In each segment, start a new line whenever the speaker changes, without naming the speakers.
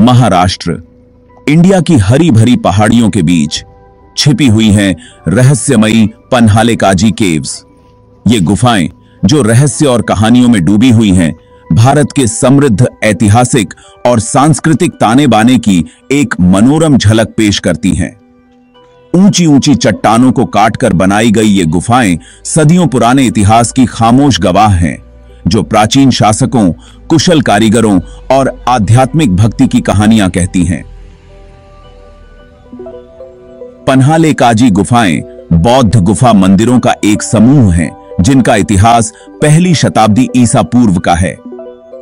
Maharashtra, India की हरी भरी पहाड़ियों के बीच छिपी हुई हैं रहस्यमयी पन्हाले काजी केव्स। ये गुफाएं जो रहस्य और कहानियों में डूबी हुई हैं, भारत के समृद्ध ऐतिहासिक और सांस्कृतिक ताने बाने की एक मनोरम झलक पेश करती हैं। ऊंची ऊंची चट्टानों को काटकर बनाई गई ये गुफाएं सदियों पुराने इतिहास की खामोश गवाह हैं, जो प्राचीन शासकों, कुशल कारीगरों और आध्यात्मिक भक्ति की कहानियां कहती हैं। पन्हाले काजी गुफाएं बौद्ध गुफा मंदिरों का एक समूह है, जिनका इतिहास पहली शताब्दी ईसा पूर्व का है।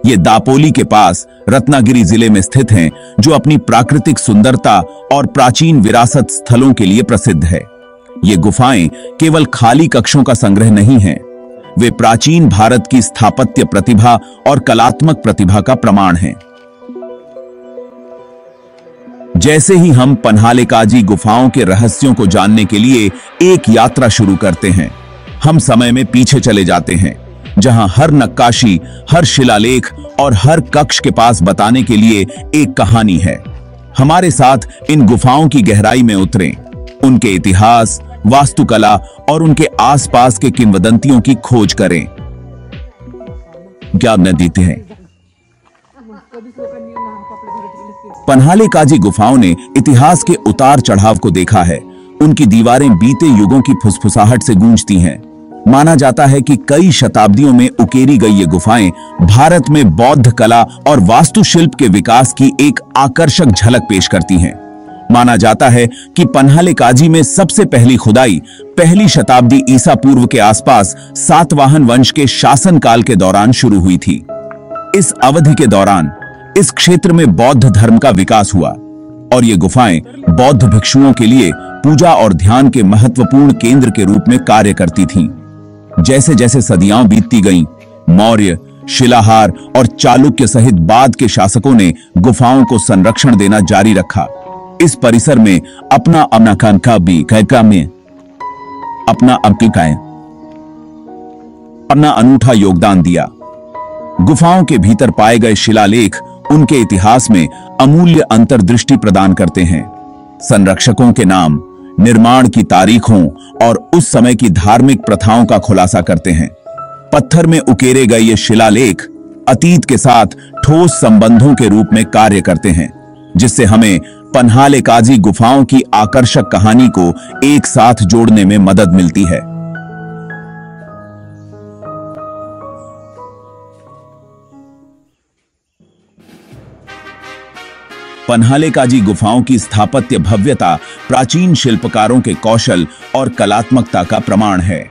ये दापोली के पास रत्नागिरी जिले में स्थित हैं, जो अपनी प्राकृतिक सुंदरता और प्राचीन विरासत स्थलों के लिए प्रसिद्ध है। ये गुफाएं केवल खाली कक्षों का संग्रह नहीं हैं, वे प्राचीन भारत की स्थापत्य प्रतिभा और कलात्मक प्रतिभा का प्रमाण हैं। जैसे ही हम पन्हाले काजी गुफाओं के रहस्यों को जानने के लिए एक यात्रा शुरू करते हैं, हम समय में पीछे चले जाते हैं, जहां हर नक्काशी, हर शिलालेख और हर कक्ष के पास बताने के लिए एक कहानी है। हमारे साथ इन गुफाओं की गहराई में उतरें, उनके इतिहास, वास्तुकला और उनके आसपास के किंवदंतियों की खोज करें। क्या न देते हैं। पन्हाले काजी गुफाओं ने इतिहास के उतार चढ़ाव को देखा है। उनकी दीवारें बीते युगों की फुसफुसाहट से गूंजती हैं। माना जाता है कि कई शताब्दियों में उकेरी गई ये गुफाएं भारत में बौद्ध कला और वास्तुशिल्प के विकास की एक आकर्षक झलक पेश करती हैं। माना जाता है कि पन्हाले काजी में सबसे पहली खुदाई पहली शताब्दी ईसा पूर्व के आसपास सातवाहन वंश के शासनकाल के दौरान शुरू हुई थी। इस अवधि के दौरान इस क्षेत्र में बौद्ध धर्म का विकास हुआ और ये गुफाएं बौद्ध भिक्षुओं के लिए पूजा और ध्यान के महत्वपूर्ण केंद्र के रूप में कार्य करती थीं। जैसे जैसे सदियां बीतती गईं, मौर्य, शिलाहार और चालुक्य सहित बाद के शासकों ने गुफाओं को संरक्षण देना जारी रखा। इस परिसर में अपना अनूठा योगदान दिया। गुफाओं के भीतर पाए गए शिलालेख उनके इतिहास में अमूल्य अंतर्दृष्टि प्रदान करते हैं। संरक्षकों के नाम, निर्माण की तारीखों और उस समय की धार्मिक प्रथाओं का खुलासा करते हैं। पत्थर में उकेरे गए ये शिलालेख अतीत के साथ ठोस संबंधों के रूप में कार्य करते हैं, जिससे हमें पन्हाले काजी गुफाओं की आकर्षक कहानी को एक साथ जोड़ने में मदद मिलती है। पन्हाले काजी गुफाओं की स्थापत्य भव्यता प्राचीन शिल्पकारों के कौशल और कलात्मकता का प्रमाण है।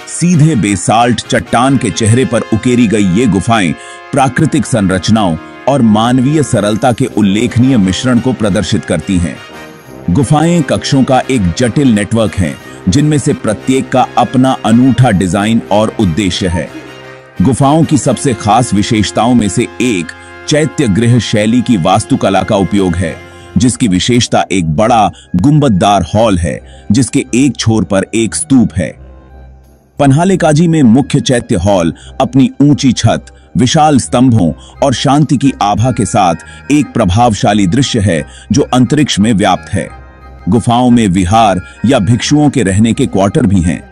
सीधे बेसाल्ट चट्टान के चेहरे पर उकेरी गई ये गुफाएं प्राकृतिक संरचनाओं और मानवीय सरलता के उल्लेखनीय मिश्रण को प्रदर्शित करती हैं। गुफाएं कक्षों का एक जटिल नेटवर्क है, जिनमें से प्रत्येक का अपना अनूठा डिजाइन और उद्देश्य है। गुफाओं की सबसे खास विशेषताओं में से एक चैत्य गृह शैली की वास्तुकला का उपयोग है, जिसकी विशेषता एक बड़ा गुंबददार हॉल है, जिसके एक छोर पर एक स्तूप है। पन्हाले काजी में मुख्य चैत्य हॉल अपनी ऊंची छत, विशाल स्तंभों और शांति की आभा के साथ एक प्रभावशाली दृश्य है, जो अंतरिक्ष में व्याप्त है। गुफाओं में विहार या भिक्षुओं के रहने के क्वार्टर भी हैं,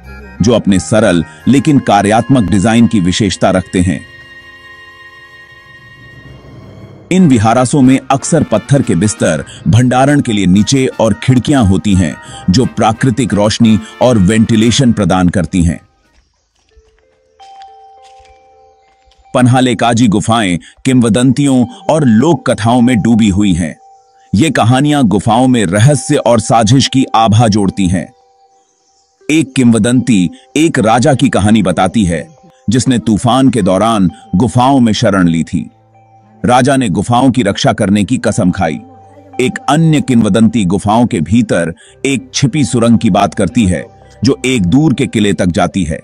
जो अपने सरल लेकिन कार्यात्मक डिजाइन की विशेषता रखते हैं। इन विहारासों में अक्सर पत्थर के बिस्तर, भंडारण के लिए नीचे और खिड़कियां होती हैं, जो प्राकृतिक रोशनी और वेंटिलेशन प्रदान करती हैं। पन्हाले काजी गुफाएं किंवदंतियों और लोक कथाओं में डूबी हुई हैं। ये कहानियां गुफाओं में रहस्य और साजिश की आभा जोड़ती हैं। एक किंवदंती एक राजा की कहानी बताती है, जिसने तूफान के दौरान गुफाओं में शरण ली थी। राजा ने गुफाओं की रक्षा करने की कसम खाई। एक अन्य किंवदंती गुफाओं के भीतर एक छिपी सुरंग की बात करती है, जो एक दूर के किले तक जाती है।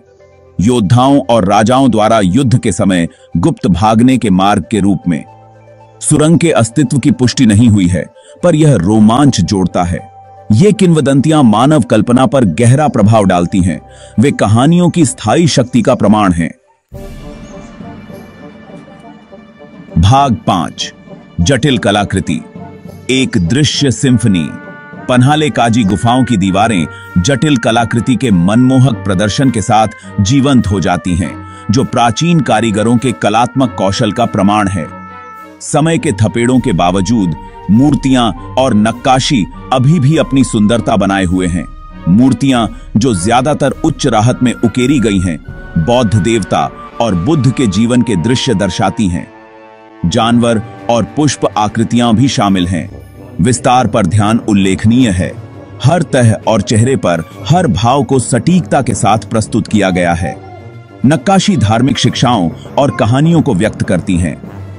योद्धाओं और राजाओं द्वारा युद्ध के समय गुप्त भागने के मार्ग के रूप में। सुरंग के अस्तित्व की पुष्टि नहीं हुई है, पर यह रोमांच जोड़ता है। ये किंवदंतियां मानव कल्पना पर गहरा प्रभाव डालती हैं। वे कहानियों की स्थायी शक्ति का प्रमाण हैं। भाग 5, जटिल कलाकृति, एक दृश्य सिम्फनी। पन्हाले काजी गुफाओं की दीवारें जटिल कलाकृति के मनमोहक प्रदर्शन के साथ जीवंत हो जाती हैं, जो प्राचीन कारीगरों के कलात्मक कौशल का प्रमाण है। समय के थपेड़ों के बावजूद मूर्तियां और नक्काशी अभी भी अपनी सुंदरता बनाए हुए हैं। मूर्तियां जो ज्यादातर उच्च राहत में उकेरी गई हैं, बौद्ध देवता और बुद्ध के जीवन के दृश्य दर्शाती हैं। जानवर और पुष्प आकृतियां भी शामिल हैं। विस्तार पर ध्यान उल्लेखनीय है। हर तह और चेहरे पर हर भाव को सटीकता के साथ प्रस्तुत किया गया है। नक्काशी धार्मिक शिक्षाओं और कहानियों को व्यक्त करती हैं।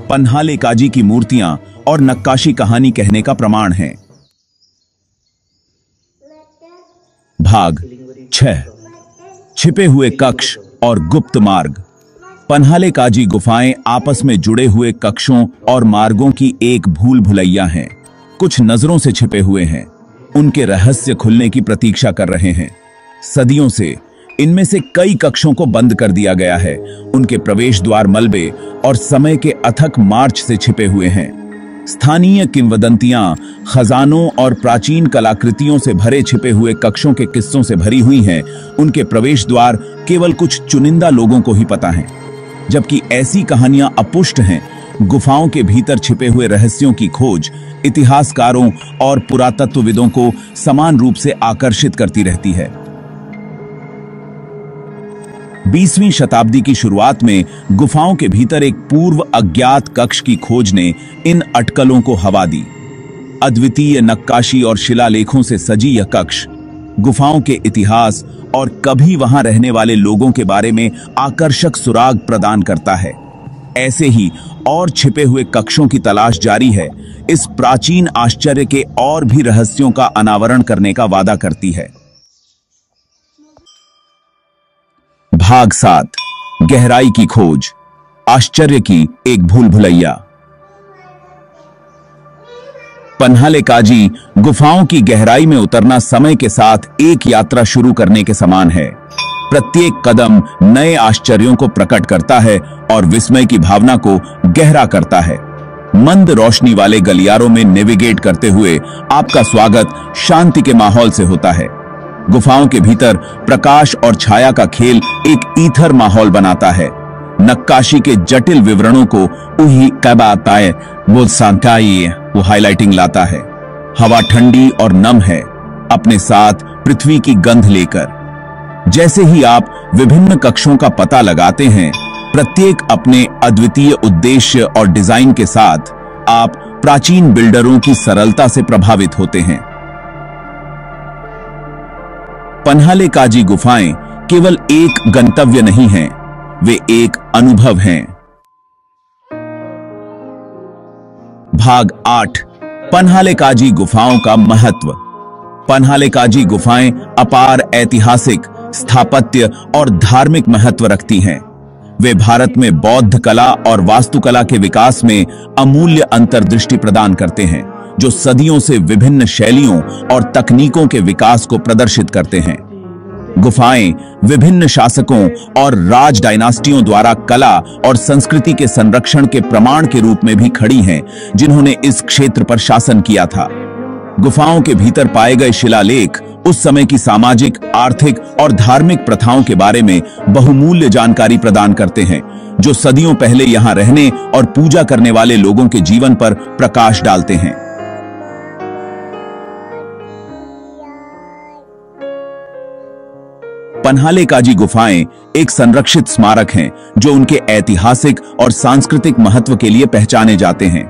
पन्हाले काजी की मूर्तियां और नक्काशी कहानी कहने का प्रमाण है। भाग 6, छिपे हुए कक्ष और गुप्त मार्ग। पन्हाले काजी गुफाएं आपस में जुड़े हुए कक्षों और मार्गों की एक भूल भुलैया हैं। कुछ नजरों से छिपे हुए हैं, उनके रहस्य खुलने की प्रतीक्षा कर रहे हैं। सदियों से इनमें से कई कक्षों को बंद कर दिया गया है। उनके प्रवेश द्वार मलबे और समय के अथक मार्च से छिपे हुए हैं। स्थानीय किंवदंतियां खजानों और प्राचीन कलाकृतियों से भरे छिपे हुए कक्षों के किस्सों से भरी हुई हैं। उनके प्रवेश द्वार केवल कुछ चुनिंदा लोगों को ही पता हैं, जबकि ऐसी कहानियां अपुष्ट हैं। गुफाओं के भीतर छिपे हुए रहस्यों की खोज इतिहासकारों और पुरातत्वविदों को समान रूप से आकर्षित करती रहती है। 20वीं शताब्दी की शुरुआत में गुफाओं के भीतर एक पूर्व अज्ञात कक्ष की खोज ने इन अटकलों को हवा दी। अद्वितीय नक्काशी और शिलालेखों से सजी यह कक्ष गुफाओं के इतिहास और कभी वहां रहने वाले लोगों के बारे में आकर्षक सुराग प्रदान करता है। ऐसे ही और छिपे हुए कक्षों की तलाश जारी है, इस प्राचीन आश्चर्य के और भी रहस्यों का अनावरण करने का वादा करती है। भाग 7, गहराई की खोज, आश्चर्य की एक भूल भुलैया। पन्हाले काजी गुफाओं की गहराई में उतरना समय के साथ एक यात्रा शुरू करने के समान है। प्रत्येक कदम नए आश्चर्यों को प्रकट करता है और विस्मय की भावना को गहरा करता है। मंद रोशनी वाले गलियारों में नेविगेट करते हुए आपका स्वागत शांति के माहौल से होता है। गुफाओं के भीतर प्रकाश और छाया का खेल एक ईथर माहौल बनाता है। नक्काशी के जटिल विवरणों को उही कबाताए वो सांताई वो हाइलाइटिंग लाता है। हवा ठंडी और नम है, अपने साथ पृथ्वी की गंध लेकर। जैसे ही आप विभिन्न कक्षों का पता लगाते हैं, प्रत्येक अपने अद्वितीय उद्देश्य और डिजाइन के साथ, आप प्राचीन बिल्डरों की सरलता से प्रभावित होते हैं। पन्हाले काजी गुफाएं केवल एक गंतव्य नहीं हैं, वे एक अनुभव हैं। भाग 8, पन्हाले काजी गुफाओं का महत्व। पन्हाले काजी गुफाएं अपार ऐतिहासिक, स्थापत्य और धार्मिक महत्व रखती हैं। वे भारत में बौद्ध कला और वास्तुकला के विकास में अमूल्य अंतर्दृष्टि प्रदान करते हैं, जो सदियों से विभिन्न शैलियों और तकनीकों के विकास को प्रदर्शित करते हैं। गुफाएं विभिन्न शासकों और राज डायनास्टियों द्वारा कला और संस्कृति के संरक्षण के प्रमाण के रूप में भी खड़ी हैं, जिन्होंने इस क्षेत्र पर शासन किया था। गुफाओं के भीतर पाए गए शिलालेख उस समय की सामाजिक, आर्थिक और धार्मिक प्रथाओं के बारे में बहुमूल्य जानकारी प्रदान करते हैं, जो सदियों पहले यहां रहने और पूजा करने वाले लोगों के जीवन पर प्रकाश डालते हैं। पन्हाले काजी गुफाएं एक संरक्षित स्मारक हैं, जो उनके ऐतिहासिक और सांस्कृतिक महत्व के लिए पहचाने जाते हैं।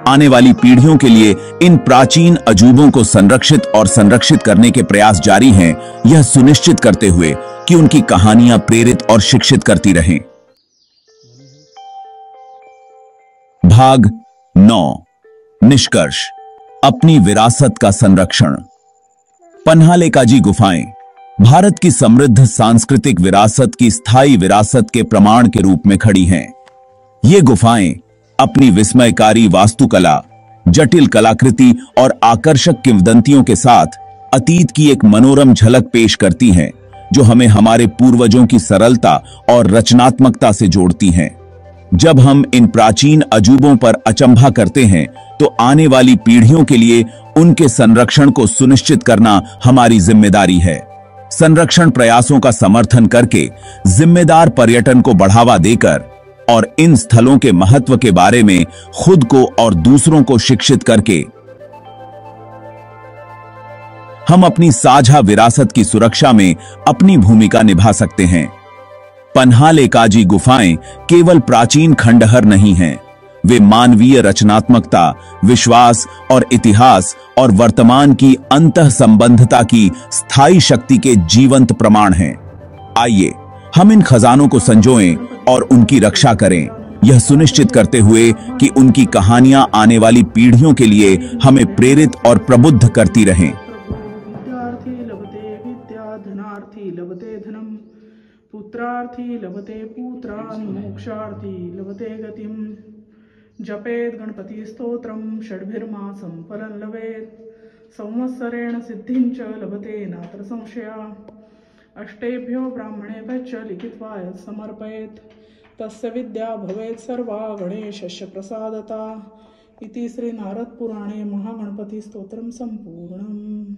आने वाली पीढ़ियों के लिए इन प्राचीन अजूबों को संरक्षित करने के प्रयास जारी हैं, यह सुनिश्चित करते हुए कि उनकी कहानियां प्रेरित और शिक्षित करती रहें। भाग 9, निष्कर्ष, अपनी विरासत का संरक्षण। पन्हाले काजी गुफाएं भारत की समृद्ध सांस्कृतिक विरासत की स्थायी विरासत के प्रमाण के रूप में खड़ी हैं। ये गुफाएं अपनी विस्मयकारी वास्तुकला, जटिल कलाकृति और आकर्षक किंवदंतियों के साथ अतीत की एक मनोरम झलक पेश करती हैं, जो हमें हमारे पूर्वजों की सरलता और रचनात्मकता से जोड़ती हैं। जब हम इन प्राचीन अजूबों पर अचंभा करते हैं तो आने वाली पीढ़ियों के लिए उनके संरक्षण को सुनिश्चित करना हमारी जिम्मेदारी है। संरक्षण प्रयासों का समर्थन करके, जिम्मेदार पर्यटन को बढ़ावा देकर और इन स्थलों के महत्व के बारे में खुद को और दूसरों को शिक्षित करके हम अपनी साझा विरासत की सुरक्षा में अपनी भूमिका निभा सकते हैं। पन्हाले काजी गुफाएं केवल प्राचीन खंडहर नहीं हैं, वे मानवीय रचनात्मकता, विश्वास और इतिहास और वर्तमान की अंतः संबंधता की स्थायी शक्ति के जीवंत प्रमाण हैं। आइए हम इन खजानों को संजोएं और उनकी रक्षा करें, यह सुनिश्चित करते हुए कि उनकी कहानियां आने वाली पीढ़ियों के लिए हमें प्रेरित और प्रबुद्ध करती रहें।
धनार्थी लभते धनम, पुत्रार्थी लभते पुत्रान्, मोक्षार्थी लभते गतिम। जपेत गणपति स्तोत्रम षड्भिर्मासं फलं लभेत, संवत्सरेण सिद्धिं च लभते नात्र संशया। अष्टेभ्यो ब्राह्मणेभ्यश्च लिखित्वा यत् समर्पयेत्, तस्य विद्या भवेत् सर्वा गणेशस्य प्रसादता। इति श्री नारद पुराणे महागणपति स्तोत्रम संपूर्णम्।